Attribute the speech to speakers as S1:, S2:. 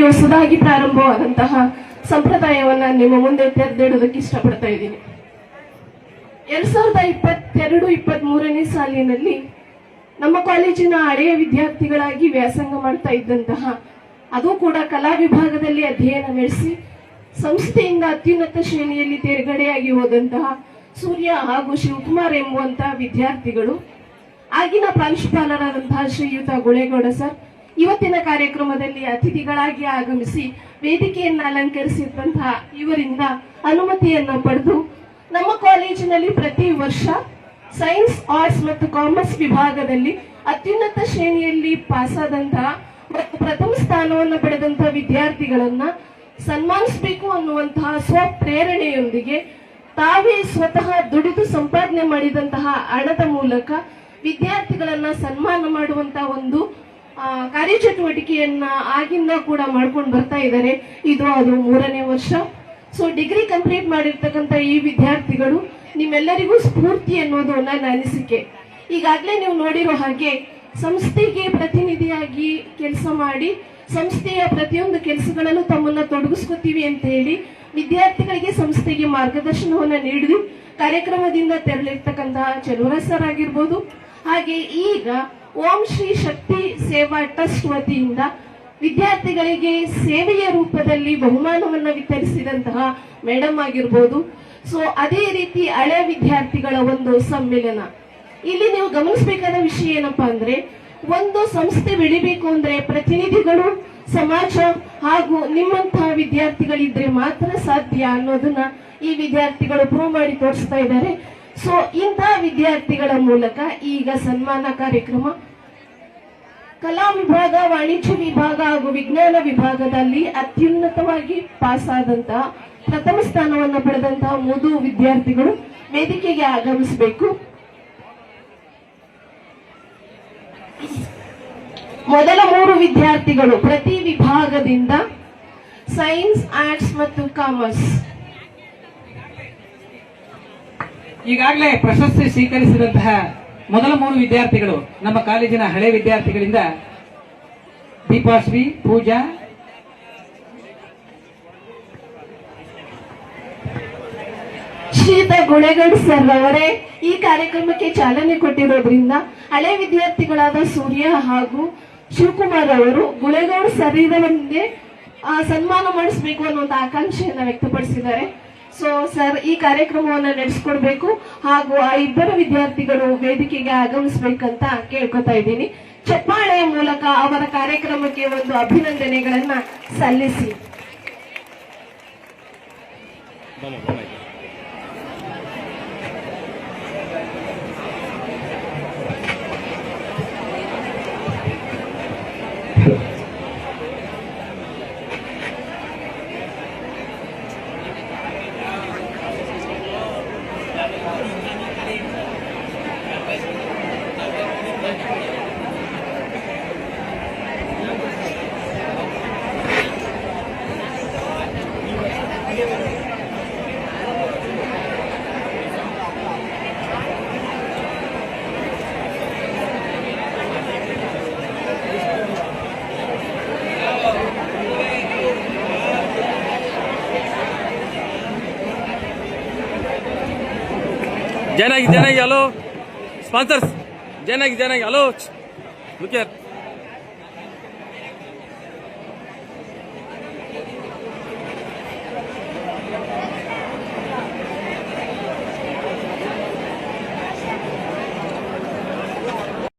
S1: ಹೊಸದಾಗಿ ಪ್ರಾರಂಭವಾದಂತಹ ಸಂಪ್ರದಾಯವನ್ನ ನಿಮ್ಮ ಮುಂದೆ ತೆರೆದಿಡೋದಕ್ಕೆ ಇಷ್ಟಪಡ್ತಾ ಇದ್ದೀನಿ. 2022-23ನೇ ಸಾಲಿನಲ್ಲಿ ನಮ್ಮ ಕಾಲೇಜಿನ ಹಳೆಯ ವಿದ್ಯಾರ್ಥಿಗಳಾಗಿ ವ್ಯಾಸಂಗ ಮಾಡ್ತಾ ಇದ್ದಂತಹ, ಅದು ಕೂಡ ಕಲಾ ವಿಭಾಗದಲ್ಲಿ ಅಧ್ಯಯನ ನಡೆಸಿ ಸಂಸ್ಥೆಯಿಂದ ಅತ್ಯುನ್ನತ ಶ್ರೇಣಿಯಲ್ಲಿ ತೇರ್ಗಡೆಯಾಗಿ ಹೋದಂತಹ ಸೂರ್ಯ ಹಾಗೂ ಶಿವಕುಮಾರ್ ಎಂಬುವಂತಹ ವಿದ್ಯಾರ್ಥಿಗಳು ಆಗಿನ ಪ್ರಾಂಶುಪಾಲರಾದಂತಹ ಶ್ರೀಯುತ ಗುಳೇಗೌಡ ಸರ್ ಇವತ್ತಿನ ಕಾರ್ಯಕ್ರಮದಲ್ಲಿ ಅತಿಥಿಗಳಾಗಿ ಆಗಮಿಸಿ ವೇದಿಕೆಯನ್ನು ಅಲಂಕರಿಸಿದಂತಹ ಇವರಿಂದ ಅನುಮತಿಯನ್ನು ಪಡೆದು ನಮ್ಮ ಕಾಲೇಜಿನಲ್ಲಿ ಪ್ರತಿ ವರ್ಷ ಸೈನ್ಸ್, ಆರ್ಟ್ಸ್ ಮತ್ತು ಕಾಮರ್ಸ್ ವಿಭಾಗದಲ್ಲಿ ಅತ್ಯುನ್ನತ ಶ್ರೇಣಿಯಲ್ಲಿ ಪಾಸಾದಂತಹ ಮತ್ತು ಪ್ರಥಮ ಸ್ಥಾನವನ್ನು ಪಡೆದಂತಹ ವಿದ್ಯಾರ್ಥಿಗಳನ್ನ ಸನ್ಮಾನಿಸಬೇಕು ಅನ್ನುವಂತಹ ಸ್ವಪ್ರೇರಣೆಯೊಂದಿಗೆ ತಾವೇ ಸ್ವತಃ ದುಡಿದು ಸಂಪಾದನೆ ಮಾಡಿದಂತಹ ಹಣದ ಮೂಲಕ ವಿದ್ಯಾರ್ಥಿಗಳನ್ನ ಸನ್ಮಾನ ಮಾಡುವಂತಹ ಒಂದು ಕಾರ್ಯಚಟುವಟಿಕೆಯನ್ನ ಆಗಿಂದ ಕೂಡ ಮಾಡ್ಕೊಂಡು ಬರ್ತಾ ಇದ್ದಾರೆ. ಅದು 3ನೇ ವರ್ಷ. ಸೊ ಡಿಗ್ರಿ ಕಂಪ್ಲೀಟ್ ಮಾಡಿರ್ತಕ್ಕಂಥ ಈ ವಿದ್ಯಾರ್ಥಿಗಳು ನಿಮ್ಮೆಲ್ಲರಿಗೂ ಸ್ಫೂರ್ತಿ ಅನ್ನೋದು ನನ್ನ ಅನಿಸಿಕೆ. ಈಗಾಗಲೇ ನೀವು ನೋಡಿರೋ ಹಾಗೆ ಸಂಸ್ಥೆಗೆ ಪ್ರತಿನಿಧಿಯಾಗಿ ಕೆಲಸ ಮಾಡಿ ಸಂಸ್ಥೆಯ ಪ್ರತಿಯೊಂದು ಕೆಲಸಗಳಲ್ಲೂ ತಮ್ಮನ್ನ ತೊಡಗಿಸ್ಕೊತೀವಿ ಅಂತ ಹೇಳಿ ವಿದ್ಯಾರ್ಥಿಗಳಿಗೆ ಸಂಸ್ಥೆಗೆ ಮಾರ್ಗದರ್ಶನವನ್ನ ನೀಡಿ ಕಾರ್ಯಕ್ರಮದಿಂದ ತೆರಳಿರ್ತಕ್ಕಂತಹ ಚಲುವರಾಜ್ ಸರ್ ಆಗಿರ್ಬೋದು, ಹಾಗೆ ಈಗ ಓಂ ಶ್ರೀ ಶಕ್ತಿ ಸೇವಾ ಟ್ರಸ್ಟ್ ವತಿಯಿಂದ ವಿದ್ಯಾರ್ಥಿಗಳಿಗೆ ಸೇವೆಯ ರೂಪದಲ್ಲಿ ಬಹುಮಾನವನ್ನ ವಿತರಿಸಿದಂತಹ ಮೇಡಮ್ ಆಗಿರ್ಬೋದು. ಸೊ ಅದೇ ರೀತಿ ಹಳೆ ವಿದ್ಯಾರ್ಥಿಗಳ ಒಂದು ಸಮ್ಮಿಲನ. ಇಲ್ಲಿ ನೀವು ಗಮನಿಸಬೇಕಾದ ವಿಷಯ ಏನಪ್ಪಾ ಅಂದ್ರೆ, ಒಂದು ಸಂಸ್ಥೆ ಬೆಳಿಬೇಕು ಅಂದ್ರೆ ಪ್ರತಿನಿಧಿಗಳು, ಸಮಾಜ ಹಾಗೂ ನಿಮ್ಮಂತಹ ವಿದ್ಯಾರ್ಥಿಗಳಿದ್ರೆ ಮಾತ್ರ ಸಾಧ್ಯ ಅನ್ನೋದನ್ನ ಈ ವಿದ್ಯಾರ್ಥಿಗಳು ಪ್ರೂವ್ ಮಾಡಿ ತೋರಿಸ್ತಾ ಇದ್ದಾರೆ. ಸೊ ಇಂತಹ ವಿದ್ಯಾರ್ಥಿಗಳ ಮೂಲಕ ಈಗ ಸನ್ಮಾನ ಕಾರ್ಯಕ್ರಮ ಕಲಾ ವಿಭಾಗ, ವಾಣಿಜ್ಯ ವಿಭಾಗ ಹಾಗೂ ವಿಜ್ಞಾನ ವಿಭಾಗದಲ್ಲಿ ಅತ್ಯುನ್ನತವಾಗಿ ಪಾಸ್ ಆದಂತಹ ಪ್ರಥಮ ಸ್ಥಾನವನ್ನು ಪಡೆದಂತಹ 3 ವಿದ್ಯಾರ್ಥಿಗಳು ವೇದಿಕೆಗೆ ಆಗಮಿಸಬೇಕು. ಮೊದಲ 3 ವಿದ್ಯಾರ್ಥಿಗಳು ಪ್ರತಿ ವಿಭಾಗದಿಂದ ಸೈನ್ಸ್, ಆರ್ಟ್ಸ್ ಮತ್ತು ಕಾಮರ್ಸ್.
S2: ಈಗಾಗಲೇ ಪ್ರಶಸ್ತಿ ಸ್ವೀಕರಿಸಿದಂತಹ ಮೊದಲ 3 ವಿದ್ಯಾರ್ಥಿಗಳು ನಮ್ಮ ಕಾಲೇಜಿನ ಹಳೆ ವಿದ್ಯಾರ್ಥಿಗಳಿಂದ ದೀಪಾಶ್ರೀ, ಪೂಜಾ,
S1: ಶ್ರೀಯುತ ಗುಳೇಗೌಡ ಸರ್ ಅವರೇ ಈ ಕಾರ್ಯಕ್ರಮಕ್ಕೆ ಚಾಲನೆ ಕೊಟ್ಟಿರೋದ್ರಿಂದ ಹಳೆ ವಿದ್ಯಾರ್ಥಿಗಳಾದ ಸೂರ್ಯ ಹಾಗೂ ಶಿವಕುಮಾರ್ ಅವರು ಗುಳೇಗೌಡ ಸರ್ ಮುಂದೆ ಸನ್ಮಾನ ಮಾಡಿಸಬೇಕು ಅನ್ನೋ ಒಂದು ಆಕಾಂಕ್ಷೆಯನ್ನ ವ್ಯಕ್ತಪಡಿಸಿದ್ದಾರೆ. ಸೊ ಸರ್ ಈ ಕಾರ್ಯಕ್ರಮವನ್ನು ನಡೆಸಿಕೊಡ್ಬೇಕು ಹಾಗೂ ಆ ಇಬ್ಬರು ವಿದ್ಯಾರ್ಥಿಗಳು ವೇದಿಕೆಗೆ ಆಗಮಿಸಬೇಕಂತ ಕೇಳ್ಕೊತಾ ಇದ್ದೀನಿ. ಚಪ್ಪಾಳೆಯ ಮೂಲಕ ಅವರ ಕಾರ್ಯಕ್ರಮಕ್ಕೆ ಒಂದು ಅಭಿನಂದನೆಗಳನ್ನ ಸಲ್ಲಿಸಿ.
S3: Jana, hello. Sponsors. Jana, hello. Look here.